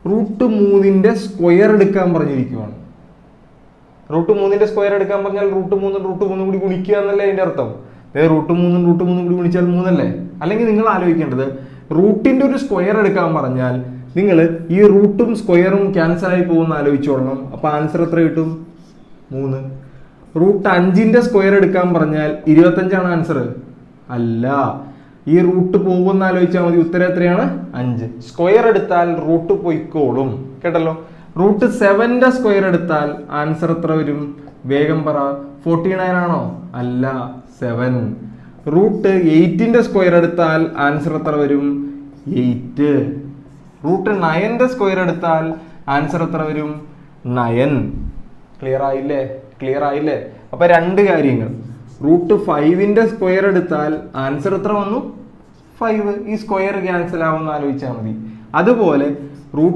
√3 square എടുക്കാൻ പറഞ്ഞിരിക്കുവാണ്. √3 square എടുക്കാൻ പറഞ്ഞാൽ √3 കൂടി ഗുണിക്കുക എന്നല്ലേ അതിന്റെ അർത്ഥം. √3 കൂടി ഗുണിച്ചാൽ 3 അല്ലേ. അല്ലെങ്കിൽ നിങ്ങൾ ആലോചിക്കേണ്ടത് റൂട്ടിന്റെ ഒരു സ്ക്വയർ എടുക്കാൻ പറഞ്ഞാൽ നിങ്ങൾ ഈ റൂട്ടും സ്ക്വയറും ക്യാൻസൽ ആയി പോകുന്ന ആലോചിച്ചോളണം. അപ്പൊ ആൻസർ എത്ര കിട്ടും? 3. √5 സ്ക്വയർ എടുക്കാൻ പറഞ്ഞാൽ 25 ആൻസർ അല്ല. ഈ റൂട്ട് പോകുമെന്ന് ആലോചിച്ചാൽ മതി. ഉത്തരം എത്രയാണ്? 5. സ്ക്വയർ എടുത്താൽ റൂട്ട് പൊയ്ക്കോളും. കേട്ടല്ലോ. √7 സ്ക്വയർ എടുത്താൽ ആൻസർ എത്ര വരും? വേഗം പറ. 49 ആണോ? അല്ല, 7. √8 സ്ക്വയർ എടുത്താൽ ആൻസർ എത്ര വരും? 8. √9 സ്ക്വയർ എടുത്താൽ ആൻസർ എത്ര വരും? 9. ക്ലിയർ ആയില്ലേ? അപ്പൊ രണ്ട് കാര്യങ്ങൾ. √5 സ്ക്വയർ എടുത്താൽ ആൻസർ എത്ര വന്നു? 5. ഈ സ്ക്വയർ ക്യാൻസൽ ആവുമെന്ന് ആലോചിച്ചാൽ മതി. അതുപോലെ